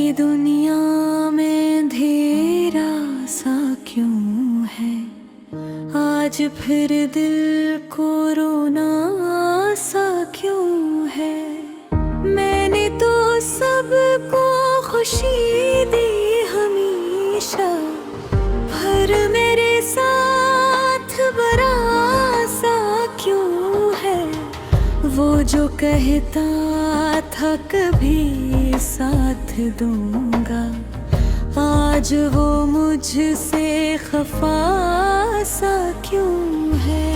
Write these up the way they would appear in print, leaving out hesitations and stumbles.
ये दुनिया में अंधेरा सा क्यों है, आज फिर दिल को रोना सा क्यों है। मैंने तो सबको खुशी दी हमेशा, पर मेरे साथ बड़ा सा क्यों है। वो जो कहता था कभी साथ दूंगा, आज वो मुझसे खफा सा क्यों है।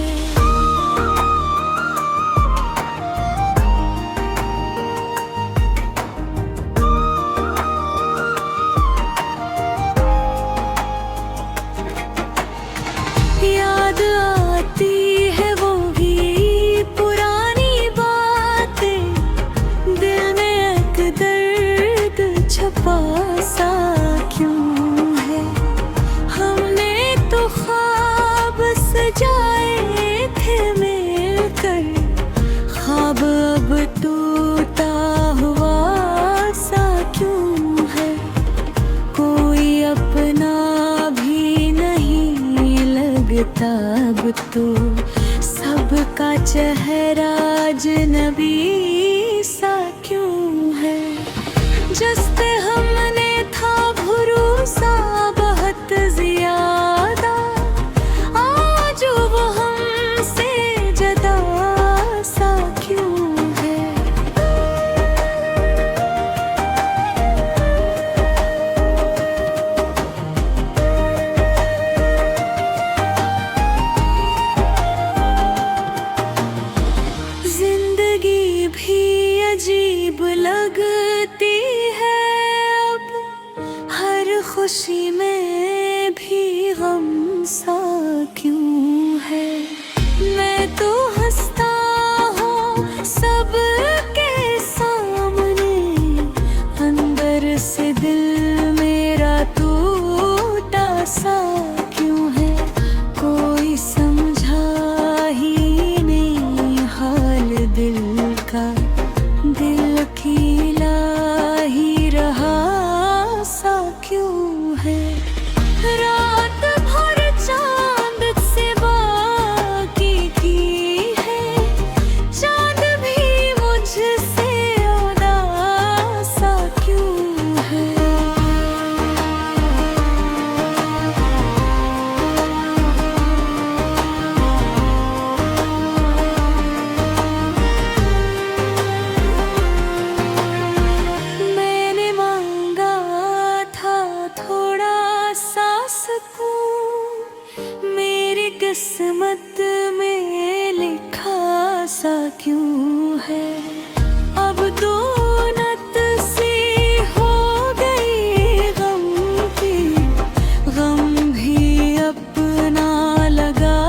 याद आती है वो भी पुरानी बातें, दिल में एक दर्द छपा सा क्यों है। हमने तो ख्वाब सजाए थे मिलकर, ख्वाब अब टूटा हुआ सा क्यों है। कोई अपना भी नहीं लगता अब तो, सबका चेहरा अजनबी सा क्यों है। जिस पे हमने था भरोसा बहुत ज्यादा, आज वो हमसे जुदा सा क्यों है। जिंदगी भी अजीब लगती है अब, हर खुशी में भी गम सा क्यों है। मैं तो हंसता हूँ सबके सामने, अंदर से दिल मेरा टूटा सा क्यों है। कोई समझा ही नहीं हाल दिल का, दिल खिला ही रहा सा क्यों है। रात भर चांद से बाकी की है, चांद भी मुझसे उदास सा क्यों है। मैंने मांगा था थोड़ा सा सुकून, मेरी किस्मत में लिखा सा क्यों है। अब दोनत सी हो गई गम की, गम भी अपना लगा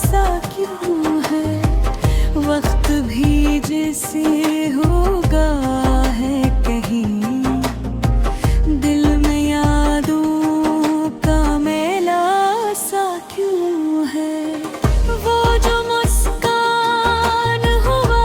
सा क्यों है। वक्त भी जैसे होगा है कहीं, दिल में यादों का मेला सा क्यों है। वो जो मुस्कान हुआ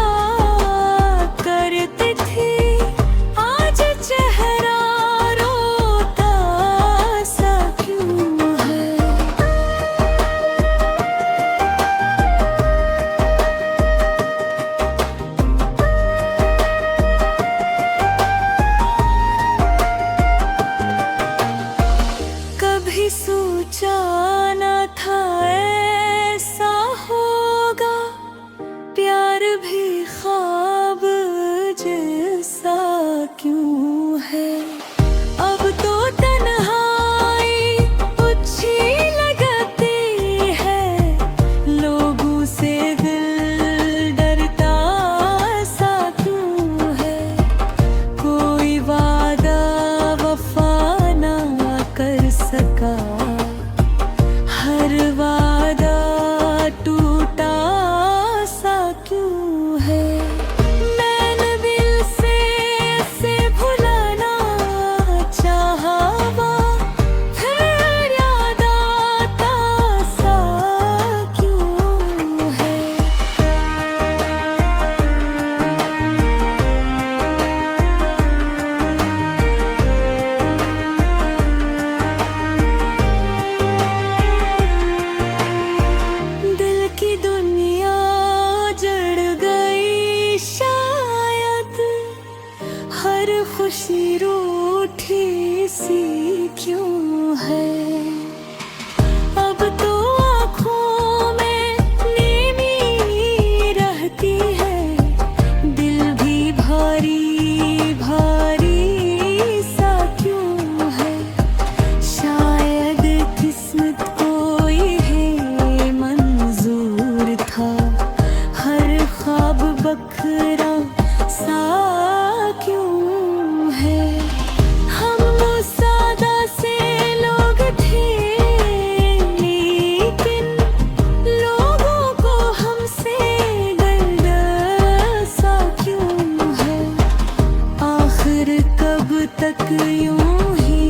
यूं ही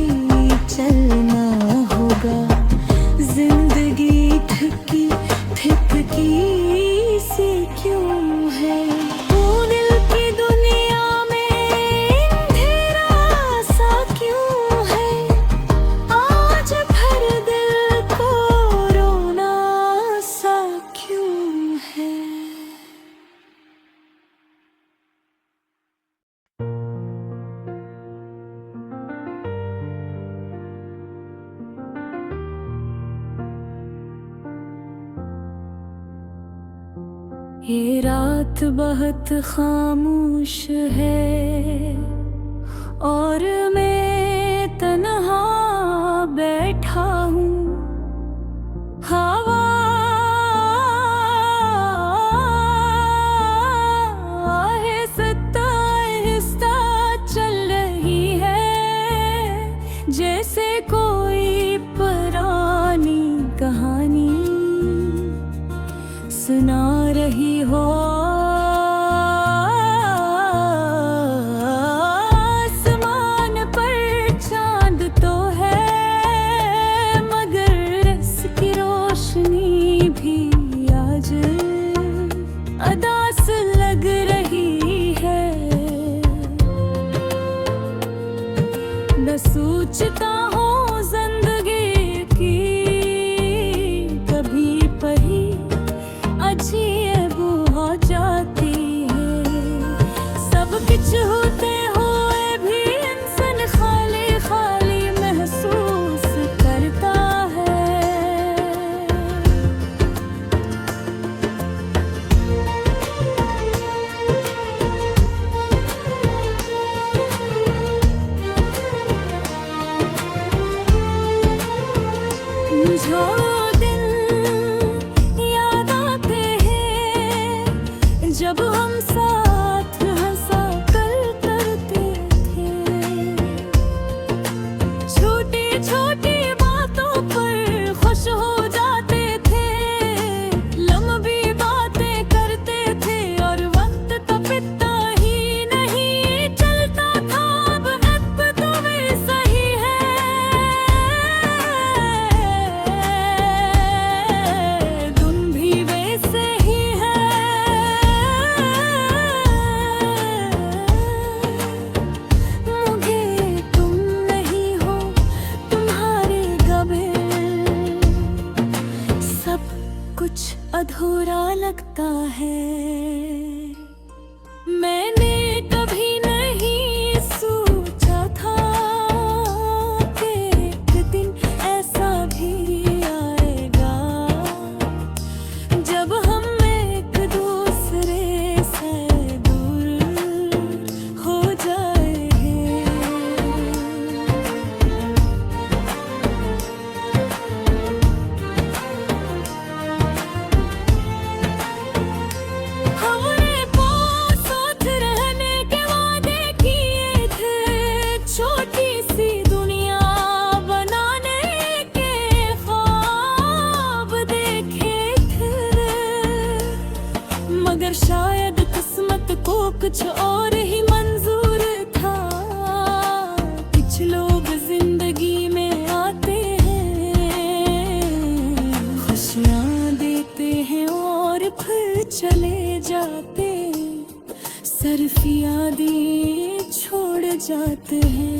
चलना होगा। जिंदगी ठिकी ठिकी सी क्यों है? तू दिल की दुनिया में अंधेरा सा क्यों है? आज भर दिल को रोना सा क्यों है? ये रात बहुत खामोश है और मैं तन्हा बैठा हूँ। हवा आहिस्ता आहिस्ता चल रही है, जैसे कोई पुरानी कहानी सुना रही हो। आसमान पर चांद तो है, मगर इसकी रोशनी भी आज अदास लग रही है। न सोचता हूँ जिंदगी की कभी पही अजीब हो जाती है। सब कुछ होते हुए भी इंसान खाली खाली महसूस करता है। मुझे जब हम साथ हंसा करते थे, छोटी छोटी बातों पर खुश हो जाते थे। लंबी बातें करते थे और वक्त तो बीतता ही नहीं चलता था। अब तो वैसा ही है, तुम भी वैसे ही है। कुछ अधूरा लगता है। मैंने कभी नहीं सोचा था कि एक दिन ऐसा भी आएगा, जब हम एक दूसरे से दूर हो जाएंगे। मगर शायद किस्मत को कुछ और ही मंजूर था। कुछ लोग जिंदगी में आते हैं, खुशियाँ देते हैं और फिर चले जाते, सिर्फ यादें छोड़ जाते हैं।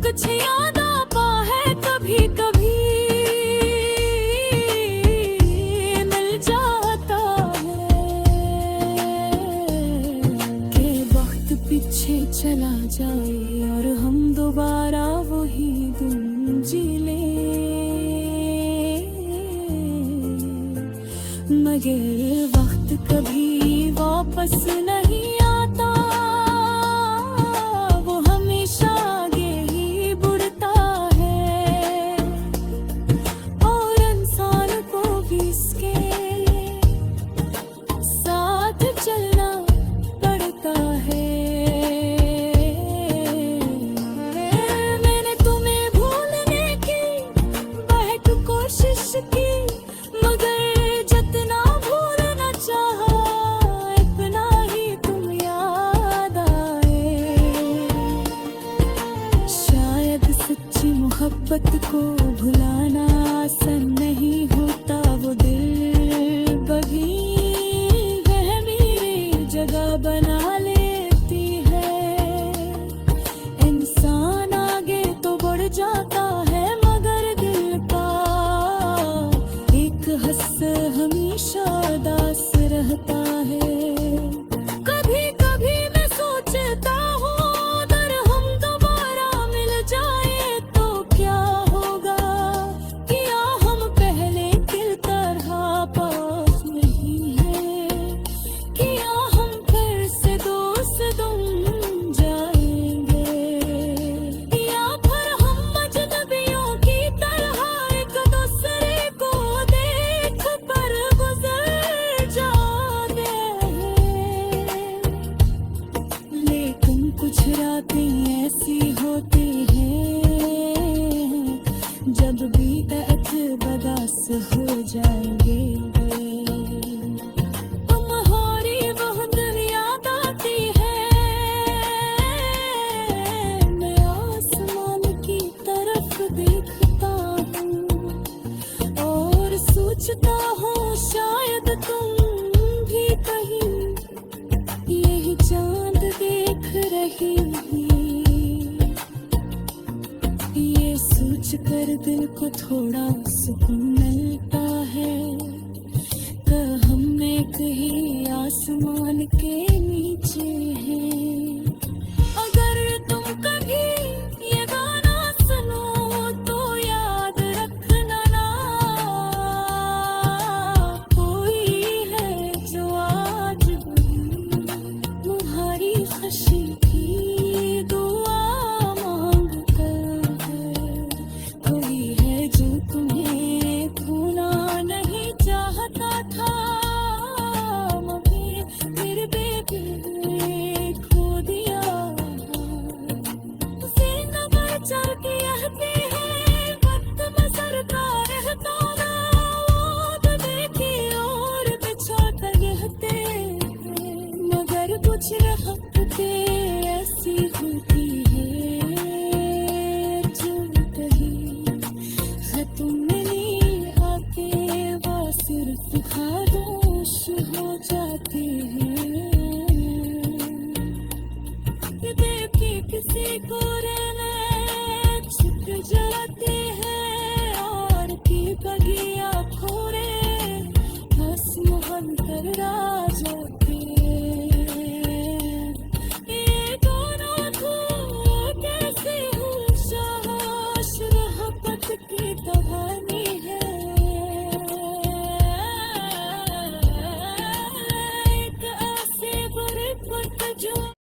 कुछ याद आता है कभी कभी, मिल जाता है कि वक्त पीछे चला जाए और हम दोबारा वही दिन जी लें। मगर वक्त कभी वापस नहीं आता, वो हमेशा चलना पड़ता है। मोहब्बत को भुलाना आसान नहीं होता, वो दिल बगी वह मेरी जगह बना लेती है। इंसान आगे तो बढ़ जाता है मगर दिल का एक हस हमेशा उदास रहता है। कभी कभी मैं सोचता हूँ अगर हम दोबारा मिल जाए तो क्या होगा, क्या हम पहले की तरह पास नहीं है, क्या हम फिर से दोस्त बन जाएंगे, या फिर हम अजनबियों की तरह एक दूसरे को देख कर गुजर जाते हैं। लेकिन कुछ रातें ऐसी होती हैं जब भी तक बदास हो जाएंगे। तुम्हारी वह दिन याद आती है, मैं आसमान की तरफ देखता हूँ और सोचता हूँ शायद तुम भी कहीं यही चांद देख रही हो। ये सोच कर दिल को थोड़ा सुकून मिलता है कि हम एक ही आसमान के नीचे हैं। अगर तुम कभी ये गाना सुनो तो याद रखना ना, कोई है जो आज भी तुम्हारी खुशी की दुआ मांगता है, कोई है जो तुम्हें खोना नहीं चाहता था मगर फिर भी खो दिया। जिंदगी चल के